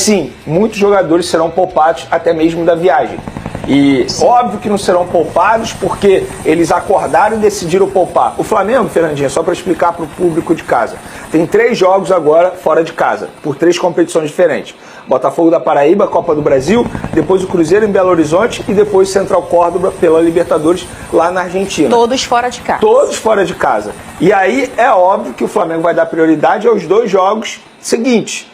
sim, muitos jogadores serão poupados até mesmo da viagem. E óbvio que não serão poupados porque eles acordaram e decidiram poupar. O Flamengo, Fernandinha, só para explicar para o público de casa, tem 3 jogos agora fora de casa, por 3 competições diferentes. Botafogo da Paraíba, Copa do Brasil, depois o Cruzeiro em Belo Horizonte e depois Central Córdoba pela Libertadores lá na Argentina. Todos fora de casa. Todos fora de casa. E aí é óbvio que o Flamengo vai dar prioridade aos 2 jogos seguintes.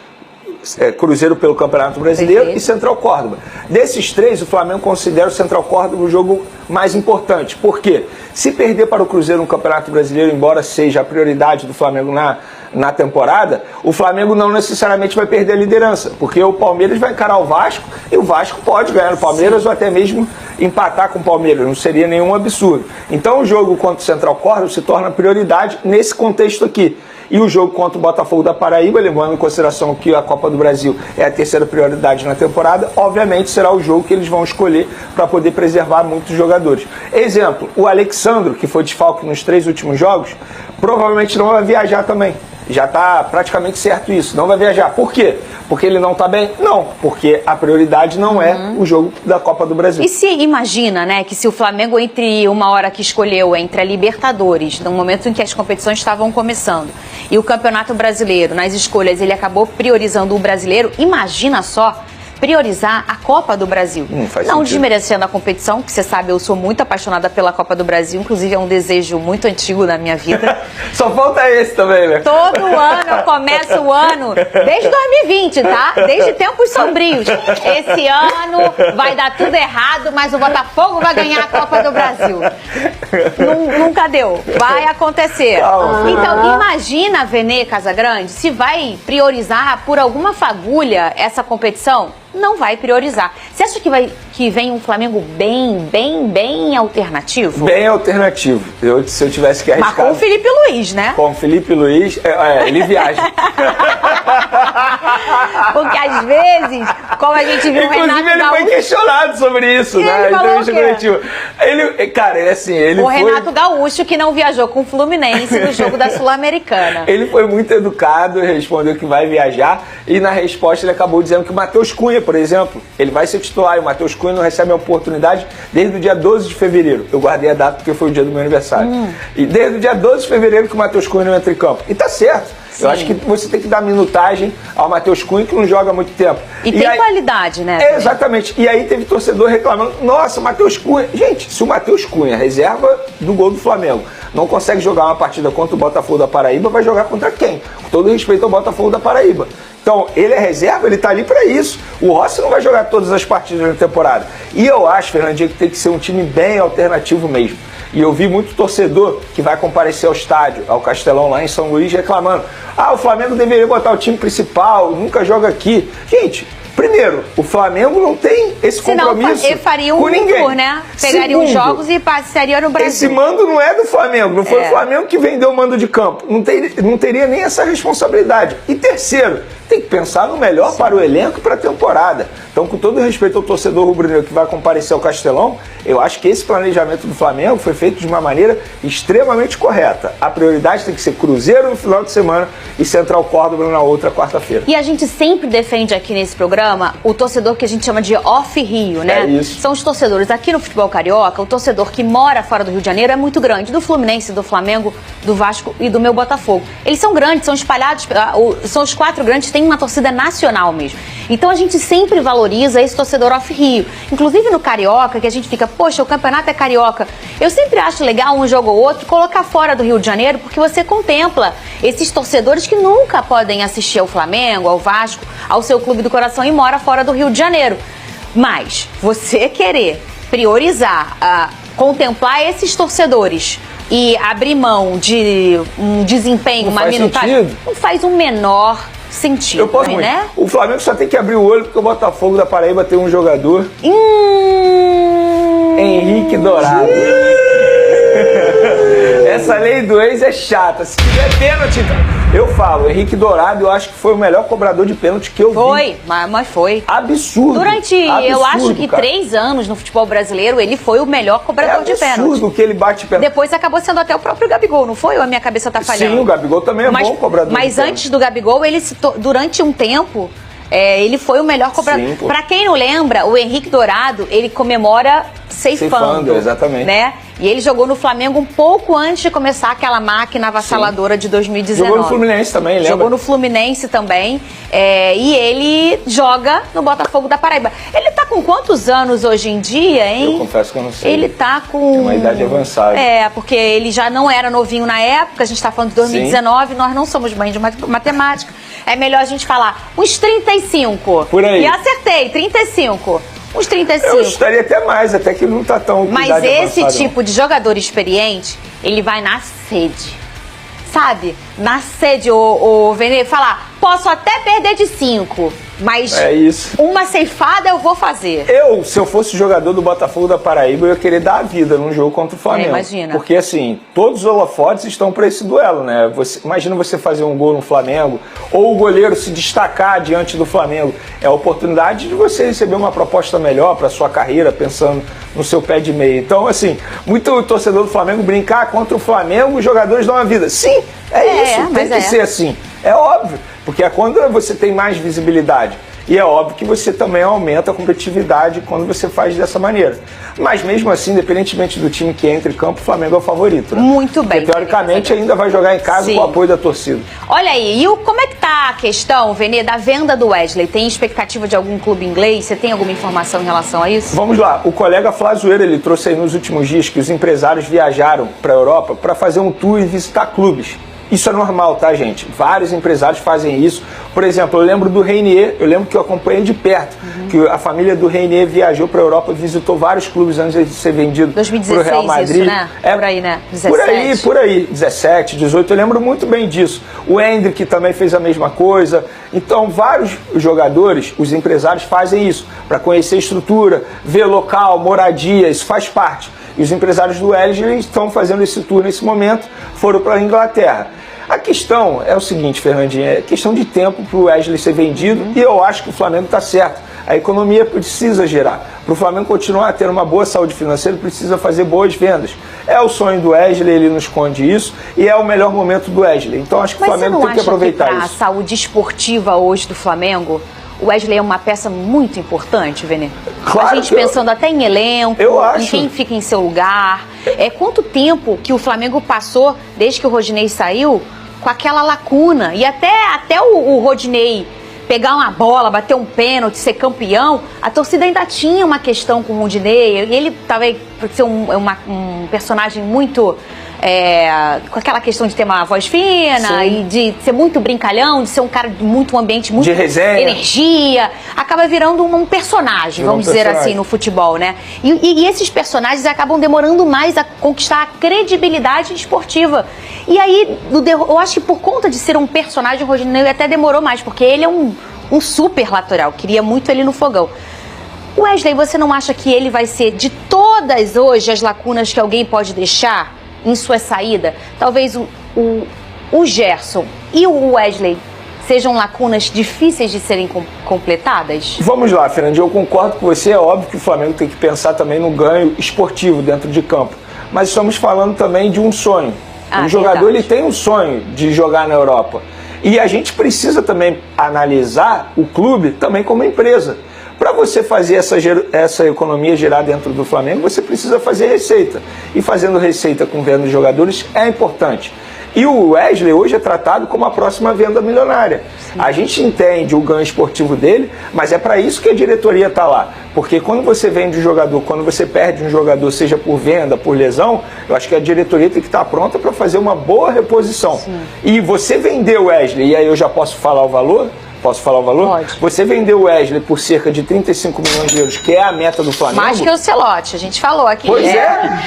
Cruzeiro pelo Campeonato Brasileiro e Central Córdoba. Desses 3, o Flamengo considera o Central Córdoba o jogo mais importante. Por quê? Se perder para o Cruzeiro no Campeonato Brasileiro, embora seja a prioridade do Flamengo na temporada, o Flamengo não necessariamente vai perder a liderança, porque o Palmeiras vai encarar o Vasco e o Vasco pode ganhar o Palmeiras ou até mesmo empatar com o Palmeiras, não seria nenhum absurdo. Então o jogo contra o Central Córdoba se torna prioridade nesse contexto aqui. E o jogo contra o Botafogo da Paraíba, levando em consideração que a Copa do Brasil é a terceira prioridade na temporada, obviamente será o jogo que eles vão escolher para poder preservar muitos jogadores. Exemplo, o Alexandro, que foi desfalque nos 3 últimos jogos, provavelmente não vai viajar também. Já está praticamente certo isso, não vai viajar. Por quê? Porque ele não está bem? Não, porque a prioridade não é o jogo da Copa do Brasil. E se imagina, né, que se o Flamengo, entre uma hora que escolheu entre a Libertadores, no momento em que as competições estavam começando, e o Campeonato Brasileiro, nas escolhas, ele acabou priorizando o brasileiro, imagina só, priorizar a Copa do Brasil. Não desmerecendo a competição, que você sabe, eu sou muito apaixonada pela Copa do Brasil, inclusive é um desejo muito antigo na minha vida. Só falta esse também, né? Todo ano eu começo o ano, desde 2020, tá? Desde tempos sombrios. Esse ano vai dar tudo errado, mas o Botafogo vai ganhar a Copa do Brasil. Nunca deu. Vai acontecer. Então, imagina, Vene Casagrande, se vai priorizar por alguma fagulha essa competição. Não vai priorizar. Você acha que vem um Flamengo bem alternativo? Bem alternativo. Se eu tivesse que arriscar... Mas com o Felipe Luiz, né? Com o Felipe Luiz, ele viaja. Porque às vezes, como a gente viu o Renato Inclusive, ele Gaúcho... foi questionado sobre isso, ele né? falou o quê? Renato Gaúcho, que não viajou com o Fluminense no jogo da Sul-Americana. Ele foi muito educado, respondeu que vai viajar e na resposta ele acabou dizendo que o Matheus Cunha, por exemplo, ele vai ser titular e o Matheus Cunha não recebe a oportunidade desde o dia 12 de fevereiro. Eu guardei a data porque foi o dia do meu aniversário. E desde o dia 12 de fevereiro que o Matheus Cunha não entra em campo. E tá certo. Sim. Eu acho que você tem que dar minutagem ao Matheus Cunha, que não joga há muito tempo. E tem qualidade, né? Exatamente. E aí teve torcedor reclamando, nossa, o Matheus Cunha... Gente, se o Matheus Cunha, reserva do gol do Flamengo, não consegue jogar uma partida contra o Botafogo da Paraíba, vai jogar contra quem? Com todo respeito ao Botafogo da Paraíba. Então, ele é reserva, ele tá ali para isso. O Rossi não vai jogar todas as partidas na temporada. E eu acho, Fernandinho, que tem que ser um time bem alternativo mesmo. E eu vi muito torcedor que vai comparecer ao estádio, ao Castelão lá em São Luís, reclamando: o Flamengo deveria botar o time principal, nunca joga aqui. Gente, primeiro, o Flamengo não tem esse compromisso. Senão, faria com ninguém. Tour, né? Pegaria os jogos e passaria no Brasil. Esse mando não é do Flamengo, não foi o Flamengo que vendeu o mando de campo. Não teria nem essa responsabilidade. E terceiro, tem que pensar no melhor para o elenco e para a temporada. Então, com todo respeito ao torcedor rubro-negro que vai comparecer ao Castelão, eu acho que esse planejamento do Flamengo foi feito de uma maneira extremamente correta. A prioridade tem que ser Cruzeiro no final de semana e Central Córdoba na outra quarta-feira. E a gente sempre defende aqui nesse programa o torcedor que a gente chama de off-Rio, né? É isso. São os torcedores. Aqui no futebol carioca, o torcedor que mora fora do Rio de Janeiro é muito grande. Do Fluminense, do Flamengo, do Vasco e do meu Botafogo. Eles são grandes, são espalhados, são os 4 grandes, tem uma torcida nacional mesmo. Então a gente sempre valoriza esse torcedor off-Rio. Inclusive no Carioca, que a gente fica, poxa, o campeonato é carioca. Eu sempre acho legal um jogo ou outro colocar fora do Rio de Janeiro, porque você contempla esses torcedores que nunca podem assistir ao Flamengo, ao Vasco, ao seu clube do coração e mora fora do Rio de Janeiro. Mas você querer priorizar, contemplar esses torcedores e abrir mão de um desempenho, uma minutagem, não faz o menor sentido, né? O Flamengo só tem que abrir o olho porque o Botafogo da Paraíba tem um jogador, Henrique Dourado. Essa lei do ex é chata. Se tiver pênalti, eu falo, Henrique Dourado, eu acho que foi o melhor cobrador de pênalti que eu vi. Foi, mas foi. Absurdo. Durante, eu acho que 3 anos no futebol brasileiro, ele foi o melhor cobrador de pênalti. É absurdo que ele bate pênalti. Depois acabou sendo até o próprio Gabigol, não foi? Ou a minha cabeça tá falhando? Sim, o Gabigol também é bom cobrador de pênalti. Mas antes do Gabigol, ele durante um tempo, Ele foi o melhor cobrador. Para quem não lembra, o Henrique Dourado, ele comemora ceifando, exatamente. Né? E ele jogou no Flamengo um pouco antes de começar aquela máquina avassaladora de 2019. Jogou no Fluminense também, lembra? Jogou no Fluminense também. E ele joga no Botafogo da Paraíba. Ele tá com quantos anos hoje em dia, hein? Eu confesso que eu não sei. Ele tá com... Tem uma idade avançada. Porque ele já não era novinho na época, a gente tá falando de 2019, nós não somos bem de matemática. É melhor a gente falar uns 35. Por aí. E acertei, 35. Uns 35. Eu estaria até mais, até que não tá tão... Mas esse tipo de jogador experiente, ele vai na sede. Sabe? Na sede, o Vene, falar, posso até perder de 5, mas uma ceifada eu vou fazer. Se eu fosse jogador do Botafogo da Paraíba, eu ia querer dar a vida num jogo contra o Flamengo. Imagina. Porque, assim, todos os holofotes estão para esse duelo, né? Imagina você fazer um gol no Flamengo, ou o goleiro se destacar diante do Flamengo. É a oportunidade de você receber uma proposta melhor para sua carreira, pensando no seu pé de meia. Então, assim, muito torcedor do Flamengo brincar contra o Flamengo, os jogadores dão a vida. Sim, isso, tem que ser assim. É óbvio, porque é quando você tem mais visibilidade. E é óbvio que você também aumenta a competitividade quando você faz dessa maneira. Mas mesmo assim, independentemente do time que entra em campo, o Flamengo é o favorito, né? Muito bem. Porque, teoricamente, ainda vai jogar em casa com o apoio da torcida. Olha aí, e como é que tá a questão, Vene, da venda do Wesley? Tem expectativa de algum clube inglês? Você tem alguma informação em relação a isso? Vamos lá. O colega Flazoeira, ele trouxe aí nos últimos dias que os empresários viajaram para a Europa para fazer um tour e visitar clubes. Isso é normal, tá, gente? Vários empresários fazem isso. Por exemplo, eu lembro do Reinier, eu lembro que eu acompanhei de perto, que a família do Reinier viajou para a Europa, visitou vários clubes antes de ser vendido para o Real Madrid. Isso, né? Por aí, né? 17. Por aí. 17, 18, eu lembro muito bem disso. O Hendrick também fez a mesma coisa. Então, vários jogadores, os empresários fazem isso, para conhecer a estrutura, ver local, moradia, isso faz parte. E os empresários do Wesley estão fazendo esse tour nesse momento, foram para a Inglaterra. A questão é o seguinte, Fernandinha, é questão de tempo para o Wesley ser vendido e eu acho que o Flamengo está certo. A economia precisa gerar. Para o Flamengo continuar a ter uma boa saúde financeira, precisa fazer boas vendas. É o sonho do Wesley, ele não esconde isso, e é o melhor momento do Wesley. Então acho que o Flamengo tem que aproveitar isso. Mas você não acha que para a saúde esportiva hoje do Flamengo, o Wesley é uma peça muito importante, Vene? Claro, a gente pensando até em elenco, em quem fica em seu lugar. Quanto tempo que o Flamengo passou, desde que o Rodinei saiu, com aquela lacuna. E até o Rodinei pegar uma bola, bater um pênalti, ser campeão, a torcida ainda tinha uma questão com o Rodinei. Ele talvez por ser um personagem muito... com aquela questão de ter uma voz fina e de ser muito brincalhão, de ser um cara de muito ambiente, muito de resenha, energia, acaba virando um personagem, vamos dizer assim, no futebol, né? E esses personagens acabam demorando mais a conquistar a credibilidade esportiva. E aí, eu acho que por conta de ser um personagem, o Rodinei até demorou mais, porque ele é um super lateral, queria muito ele no fogão. Wesley, você não acha que ele vai ser, de todas hoje as lacunas que alguém pode deixar em sua saída, talvez o Gerson e o Wesley sejam lacunas difíceis de serem completadas? Vamos lá, Fernandinho, eu concordo com você. É óbvio que o Flamengo tem que pensar também no ganho esportivo dentro de campo, mas estamos falando também de um sonho. O jogador ele tem um sonho de jogar na Europa e a gente precisa também analisar o clube também como empresa. Para você fazer essa economia gerar dentro do Flamengo, você precisa fazer receita. E fazendo receita com venda de jogadores é importante. E o Wesley hoje é tratado como a próxima venda milionária. Sim. A gente entende o ganho esportivo dele, mas é para isso que a diretoria está lá. Porque quando você vende um jogador, quando você perde um jogador, seja por venda, por lesão, eu acho que a diretoria tem que estar pronta para fazer uma boa reposição. Sim. E você vender o Wesley, e aí eu já posso falar o valor? Posso falar o valor? Pode. Você vendeu o Wesley por cerca de 35 milhões de euros, que é a meta do Flamengo. Mais que o Celote, a gente falou aqui. Pois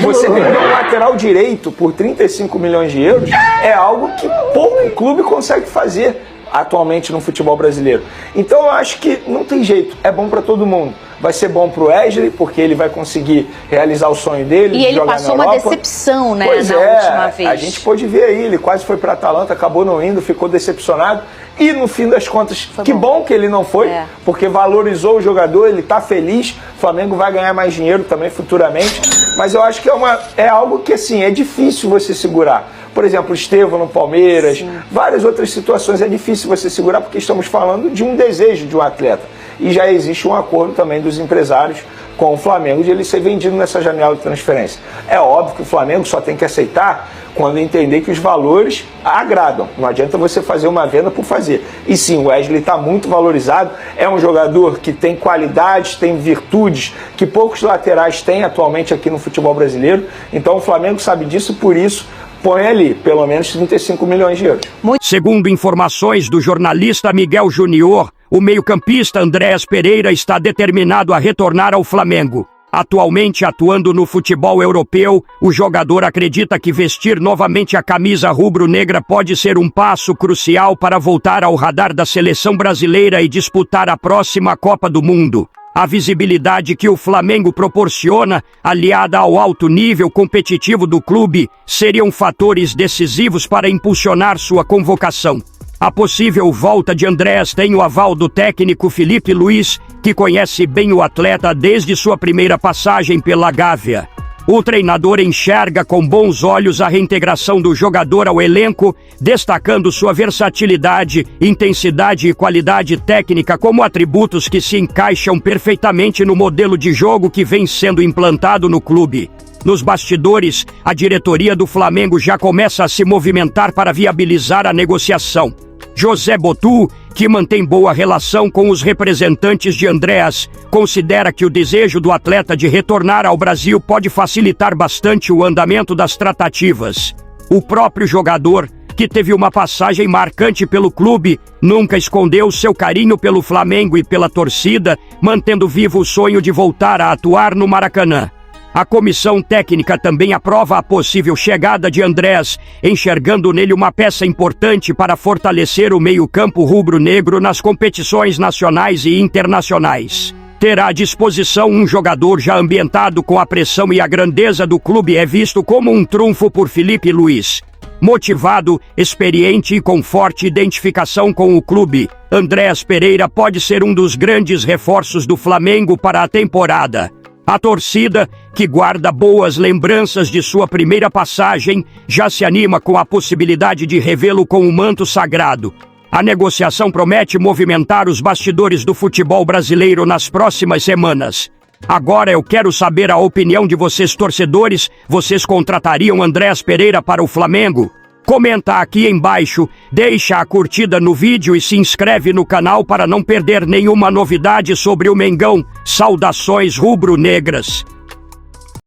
você vendeu um lateral direito por 35 milhões de euros, é algo que pouco clube consegue fazer atualmente no futebol brasileiro. Então eu acho que não tem jeito, é bom para todo mundo. Vai ser bom pro Wesley, porque ele vai conseguir realizar o sonho dele. E ele passou uma decepção, né, na última vez. A gente pôde ver aí, ele quase foi para a Atalanta, acabou não indo, ficou decepcionado. E no fim das contas, que bom que ele não foi, porque valorizou o jogador, ele tá feliz, o Flamengo vai ganhar mais dinheiro também futuramente. Mas eu acho que é algo que assim, é difícil você segurar. Por exemplo, o Estevão no Palmeiras, várias outras situações. É difícil você segurar porque estamos falando de um desejo de um atleta. E já existe um acordo também dos empresários com o Flamengo de ele ser vendido nessa janela de transferência. É óbvio que o Flamengo só tem que aceitar quando entender que os valores agradam. Não adianta você fazer uma venda por fazer. E sim, o Wesley está muito valorizado, é um jogador que tem qualidades, tem virtudes que poucos laterais têm atualmente aqui no futebol brasileiro. Então o Flamengo sabe disso, por isso põe ali pelo menos 35 milhões de euros. Segundo informações do jornalista Miguel Júnior, o meio-campista Andréas Pereira está determinado a retornar ao Flamengo. Atualmente atuando no futebol europeu, o jogador acredita que vestir novamente a camisa rubro-negra pode ser um passo crucial para voltar ao radar da seleção brasileira e disputar a próxima Copa do Mundo. A visibilidade que o Flamengo proporciona, aliada ao alto nível competitivo do clube, seriam fatores decisivos para impulsionar sua convocação. A possível volta de Andréas tem o aval do técnico Felipe Luiz, que conhece bem o atleta desde sua primeira passagem pela Gávea. O treinador enxerga com bons olhos a reintegração do jogador ao elenco, destacando sua versatilidade, intensidade e qualidade técnica como atributos que se encaixam perfeitamente no modelo de jogo que vem sendo implantado no clube. Nos bastidores, a diretoria do Flamengo já começa a se movimentar para viabilizar a negociação. José Botu, que mantém boa relação com os representantes de Andréas, considera que o desejo do atleta de retornar ao Brasil pode facilitar bastante o andamento das tratativas. O próprio jogador, que teve uma passagem marcante pelo clube, nunca escondeu seu carinho pelo Flamengo e pela torcida, mantendo vivo o sonho de voltar a atuar no Maracanã. A comissão técnica também aprova a possível chegada de Andréas, enxergando nele uma peça importante para fortalecer o meio-campo rubro-negro nas competições nacionais e internacionais. Ter à disposição um jogador já ambientado com a pressão e a grandeza do clube é visto como um trunfo por Felipe Luiz. Motivado, experiente e com forte identificação com o clube, Andréas Pereira pode ser um dos grandes reforços do Flamengo para a temporada. A torcida, que guarda boas lembranças de sua primeira passagem, já se anima com a possibilidade de revê-lo com o manto sagrado. A negociação promete movimentar os bastidores do futebol brasileiro nas próximas semanas. Agora eu quero saber a opinião de vocês torcedores. Vocês contratariam Andréas Pereira para o Flamengo? Comenta aqui embaixo, deixa a curtida no vídeo e se inscreve no canal para não perder nenhuma novidade sobre o Mengão. Saudações rubro-negras!